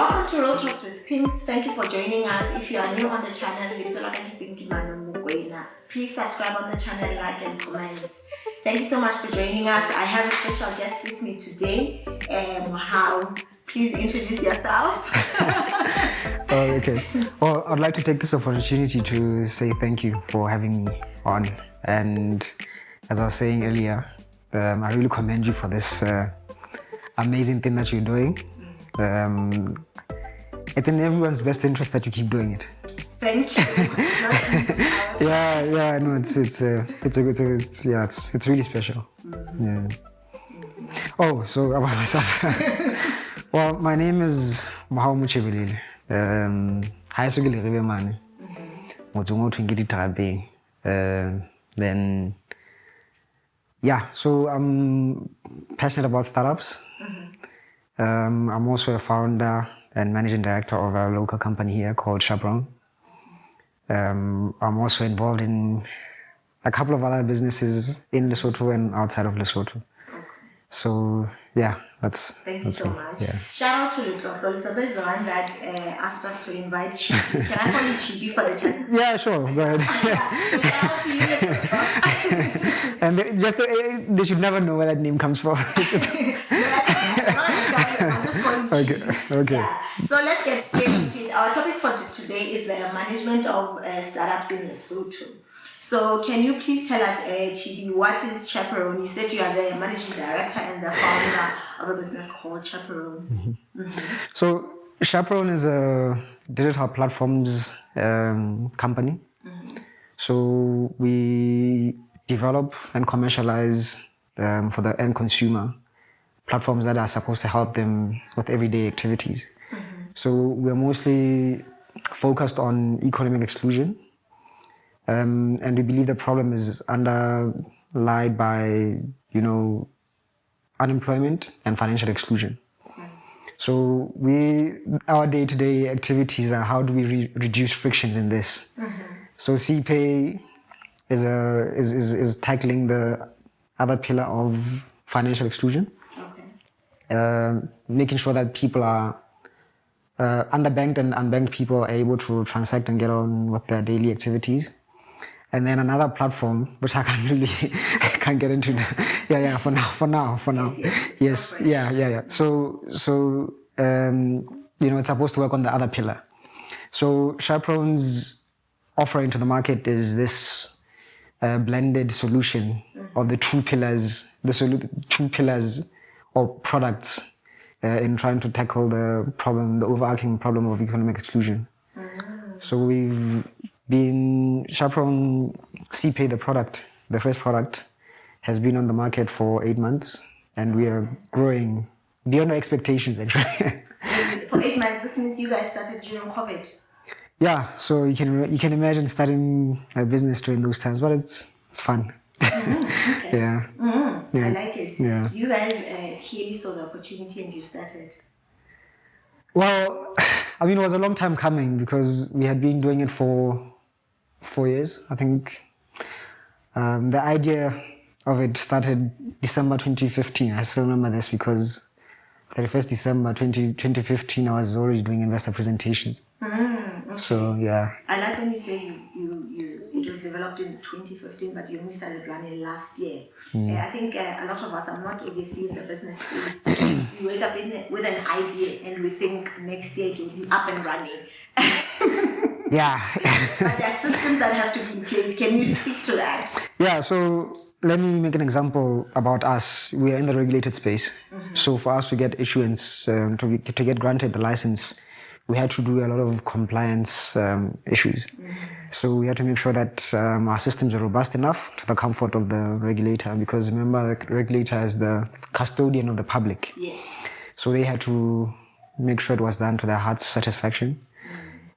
Welcome to Real Talks with Pinks. Thank you for joining us. If you are new on the channel, please subscribe on the channel, like and comment. Thank you so much for joining us. I have a special guest with me today, Mohau. Please introduce yourself. Okay. Well, I'd like to take this opportunity to say thank you for having me on. And as I was saying earlier, I really commend you for this amazing thing that you're doing. It's in everyone's best interest that you keep doing it. Thank you. Yeah. No, it's really special. Yeah. Oh, so about myself. Well, my name is Mohau Mochebelele. Hi, so then, yeah. So I'm passionate about startups. I'm also a founder and managing director of a local company here called Chaperone. I'm also involved in a couple of other businesses in Lesotho and outside of Lesotho. So yeah, Thank you so much. Yeah. Shout out to Lesotho. Lesotho is the one that asked us to invite Chibi. Can I call you Chibi for the channel? Yeah, sure. Go ahead. So shout out to you, Lesotho. And they should never know where that name comes from. Okay. Yeah. So let's get straight into it. Our topic for today is the management of startups in Lesotho. So can you please tell us, Chibi, what is Chaperone? You said you are the managing director and the founder of a business called Chaperone. So Chaperone is a digital platforms company. So we develop and commercialize for the end consumer platforms that are supposed to help them with everyday activities. So we're mostly focused on economic exclusion. And we believe the problem is underlined by, unemployment and financial exclusion. So our day-to-day activities are how do we reduce frictions in this. So CPay is tackling the other pillar of financial exclusion. Making sure that people are underbanked and unbanked people are able to transact and get on with their daily activities. And then another platform, which I can't get into now. Yeah, for now. Yes. Yeah. So, it's supposed to work on the other pillar. So Chaperone's offering to the market is this blended solution of the two pillars, or products in trying to tackle the overarching problem of economic exclusion. So we've been Chaperone CPay, the first product, has been on the market for 8 months, and we are growing beyond our expectations, actually. For 8 months, this means you guys started during COVID. Yeah, so you can imagine starting a business during those times, but it's fun. Okay. Yeah. I like it. Yeah. You guys clearly saw the opportunity and you started. Well, it was a long time coming because we had been doing it for 4 years. I think the idea of it started December 2015. I still remember this because 31st December 2015, I was already doing investor presentations. Okay. So, yeah. I like when you say it was developed in 2015, but you only started running last year. I think a lot of us are not obviously in the business space. We wake up with an idea and we think next year it will be up and running. Yeah. But there are systems that have to be in place. Can you speak to that? Yeah, so let me make an example about us. We are in the regulated space. So for us to get issuance, to get granted the license, we had to do a lot of compliance issues. So we had to make sure that our systems are robust enough to the comfort of the regulator, because remember, the regulator is the custodian of the public. Yes. So they had to make sure it was done to their heart's satisfaction.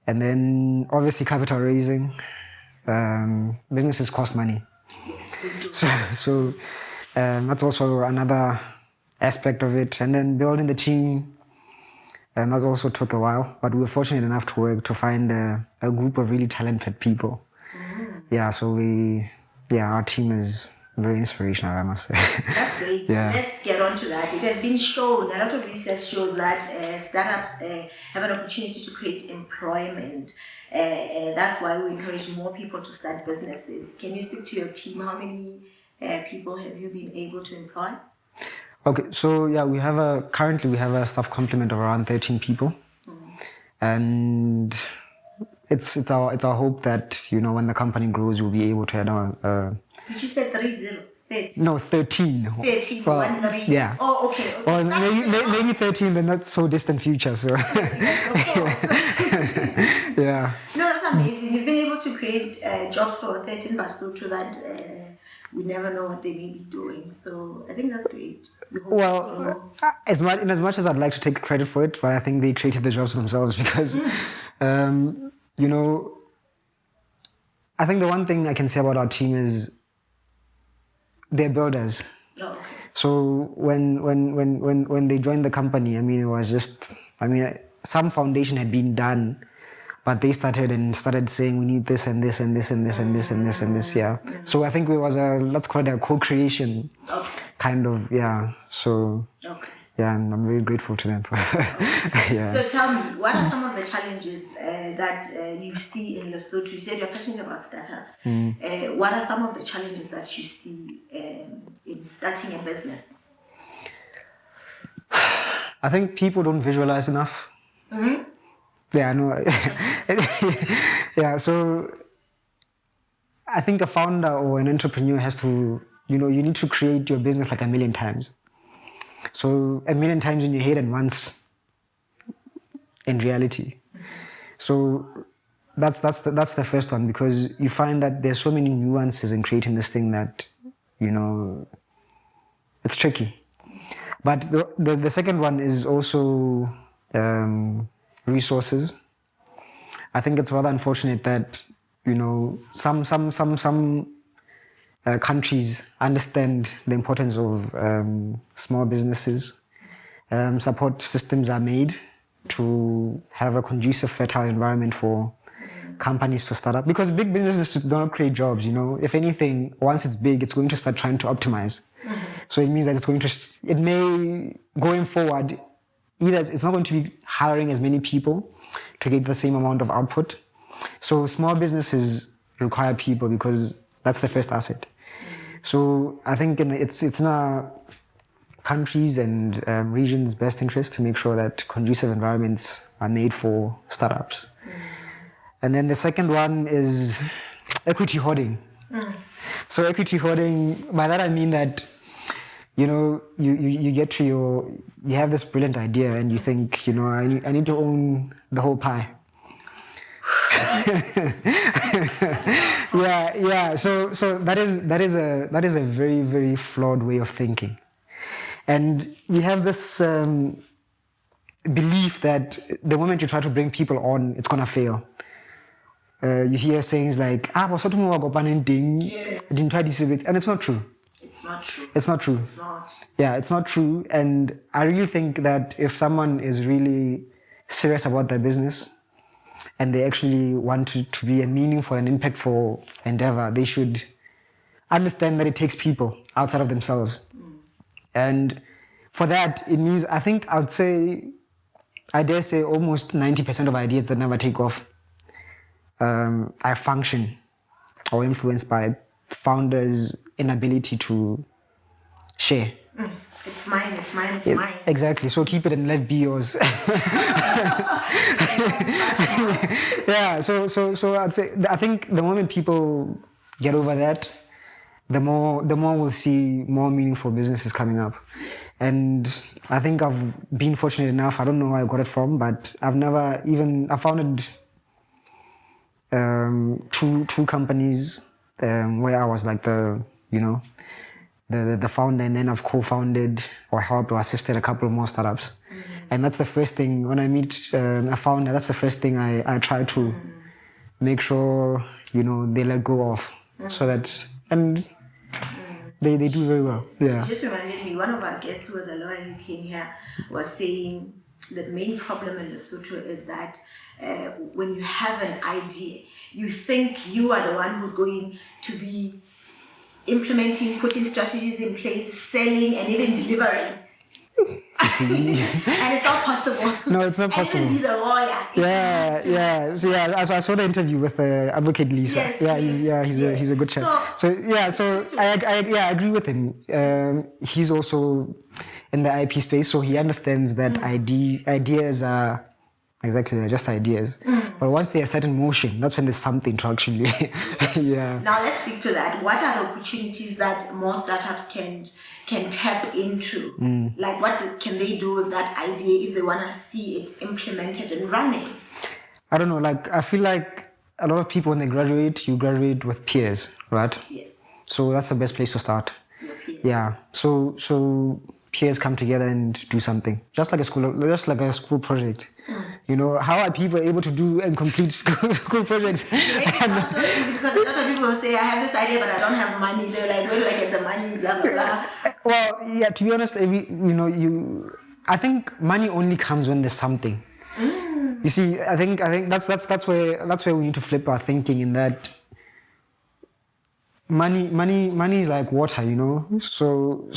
And then obviously capital raising, businesses cost money. Yes, they do. So that's also another aspect of it. And then building the team, and that also took a while, but we were fortunate enough to find a group of really talented people. Yeah, so our team is very inspirational, I must say. That's great. Yeah. Let's get on to that. It has been shown, a lot of research shows that startups have an opportunity to create employment. That's why we encourage more people to start businesses. Can you speak to your team? How many people have you been able to employ? Okay, so yeah, currently we have a staff complement of around 13 people, and it's our hope that when the company grows, we'll be able to add Did you say 30? 30? No, 13. 13, Well, 1 3. yeah. Oh, okay. Or That's maybe 13, but not so distant future. So yes, of course. yeah. No, that's amazing. You've been able to create jobs for 13 Basotho that we never know what they may be doing. So I think that's great. We hope Well, as much as I'd like to take credit for it, but I think they created the jobs themselves because, I think the one thing I can say about our team is they're builders. Oh, okay. So when they joined the company, it was just, some foundation had been done, but they started saying we need this and this and this and this and this and this and this, yeah. So I think it was let's call it a co-creation kind of, yeah. So yeah, and I'm very grateful to them for yeah. So tell me, what are some of the challenges that you see in Lesotho? You said you're passionate about startups. What are some of the challenges that you see in starting a business? I think people don't visualize enough. Yeah, I know. Yeah, so I think a founder or an entrepreneur has to, you need to create your business like a million times. So a million times in your head and once in reality. So that's the first one, because you find that there's so many nuances in creating this thing that, it's tricky. But the second one is also resources. I think it's rather unfortunate that some countries understand the importance of small businesses. Support systems are made to have a conducive, fertile environment for companies to start up, because big businesses don't create jobs. If anything, once it's big, it's going to start trying to optimize. So it means that it may, going forward, either it's not going to be hiring as many people to get the same amount of output. So small businesses require people because that's the first asset. So I think it's in our countries and regions' best interest to make sure that conducive environments are made for startups. And then the second one is equity hoarding. So equity hoarding, by that I mean that you get to you have this brilliant idea and you think, I need to own the whole pie. Yeah. So that is a very, very flawed way of thinking. And we have this belief that the moment you try to bring people on, it's gonna fail. You hear sayings like, and it's not true. It's not true. It's not true. It's not. Yeah, it's not true. And I really think that if someone is really serious about their business and they actually want to be a meaningful and impactful endeavor, they should understand that it takes people outside of themselves. And for that, it means, I dare say almost 90% of ideas that never take off are function or influenced by founders' inability to share. It's mine. Exactly. So keep it and let it be yours. Yeah. So I'd say, I think the moment people get over that, the more we'll see more meaningful businesses coming up. Yes. And I think I've been fortunate enough. I don't know where I got it from, but I founded two companies where I was like the founder, and then I've co-founded or helped or assisted a couple more startups. And that's the first thing when I meet a founder. That's the first thing I try to make sure they let go of, so that they do very well. Yeah. Just reminded me, one of our guests who was a lawyer who came here was saying the main problem in Lesotho is that when you have an idea, you think you are the one who's going to be implementing, putting strategies in place, selling, and even delivering. And it's not possible. No, it's not possible. And even be the lawyer. So I saw the interview with Advocate Lisa. Yes, He's a good chap. So I agree with him. He's also in the IP space, so he understands that ideas are exactly, they're just ideas. But once they are set in motion, that's when there's something to actually. Now let's speak to that. What are the opportunities that more startups can tap into? Like, what can they do with that idea if they want to see it implemented and running? I don't know. Like, I feel like a lot of people, when they graduate, you graduate with peers, right? Yes. So that's the best place to start. Your peers. Yeah. So peers come together and do something, just like a school project. You know, how are people able to do and complete school projects? It's not so easy because a lot of people will say, I have this idea, but I don't have money. They're like, where do I get the money? Blah, blah, blah. Well, yeah, to be honest, I think money only comes when there's something. You see, I think that's where we need to flip our thinking, in that money is like water, you know. So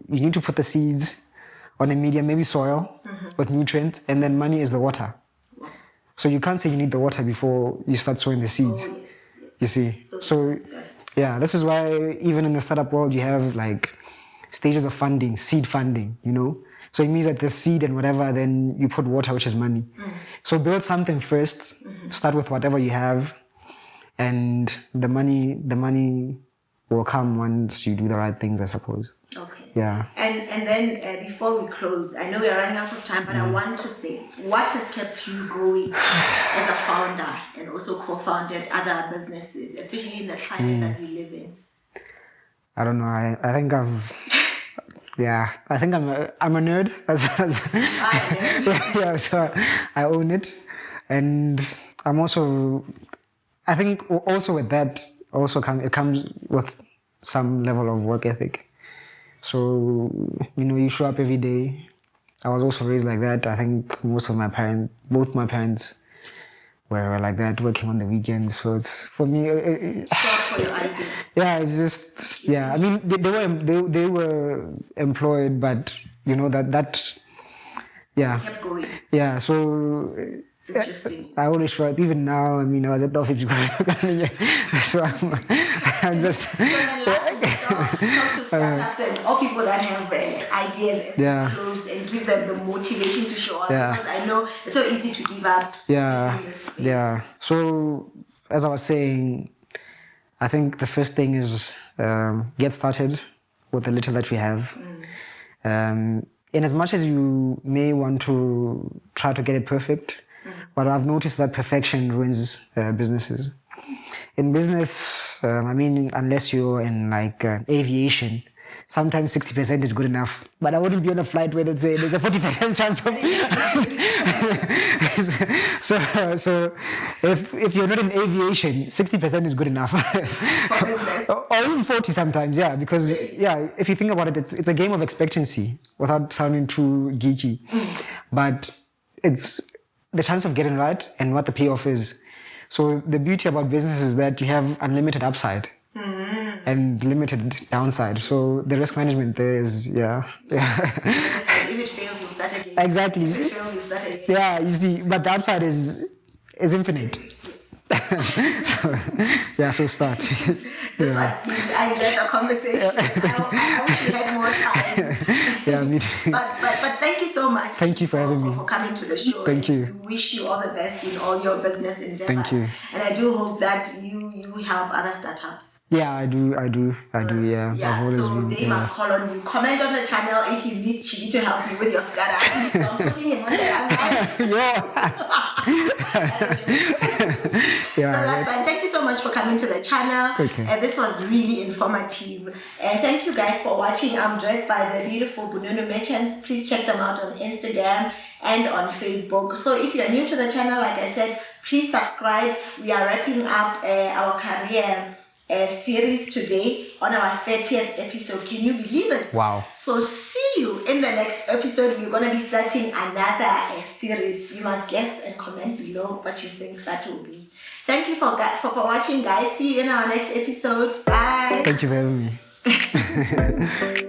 you need to put the seeds on a medium, maybe soil, with nutrients, and then money is the water. So you can't say you need the water before you start sowing the seeds. Oh, yes. You see, so yeah, this is why even in the startup world you have like stages of funding, seed funding, you know. So it means that the seed and whatever, then you put water, which is money. So build something first, start with whatever you have, and the money will come once you do the right things, I suppose. Okay. Yeah. And then before we close, I know we are running out of time, but I want to say, what has kept you going as a founder and also co-founded other businesses, especially in the climate that we live in? I don't know. I think I'm a nerd. Yeah, so I own it, and I'm also. I think also with that it comes with some level of work ethic. So you show up every day. I was also raised like that. I think both my parents were like that, working on the weekends. So it's for me. For your idea. Yeah, it's just I mean, they were employed, but that Kept going. Yeah, so It's just I always show up. Even now, I mean, I was at the office. So I'm just. So then lastly, talk to startups and all people that have ideas as close, and give them the motivation to show up. Because I know it's so easy to give up. Yeah. So as I was saying, I think the first thing is get started with the little that we have. In as much as you may want to try to get it perfect, but I've noticed that perfection ruins businesses. In business, I mean, unless you're in like aviation, sometimes 60% is good enough. But I wouldn't be on a flight where there's a 40% chance of. So if you're not in aviation, 60% is good enough. For business. Or even 40 sometimes, yeah. Because if you think about it, it's a game of expectancy, without sounding too geeky. But it's the chance of getting right and what the payoff is. So the beauty about business is that you have unlimited upside and limited downside. So the risk management there is, If it fails, we'll start again. Exactly. If it fails, we'll start again. Yeah, you see, but the upside is infinite. So start. I led a conversation. I wish we had more time. Yeah, me too. But thank you so much. Thank you for having me. For coming to the show. Thank you. We wish you all the best in all your business endeavors. Thank you. And I do hope that you help other startups. Yeah, I do. Yeah. I've always so been. They must call on you. Comment on the channel if you need Chibi to help you with your startup. So I'm putting him on the So that's fine. Thank you so much for coming to the channel. Okay. This was really informative. And thank you guys for watching. I'm dressed by the beautiful Bununu Merchants. Please check them out on Instagram and on Facebook. So if you're new to the channel, like I said, please subscribe. We are wrapping up our career series today on our 30th episode. Can you believe it? Wow. So see you in the next episode. We're going to be starting another series. You must guess and comment below what you think that will be. Thank you for watching, guys. See you in our next episode. Bye. Thank you for having me.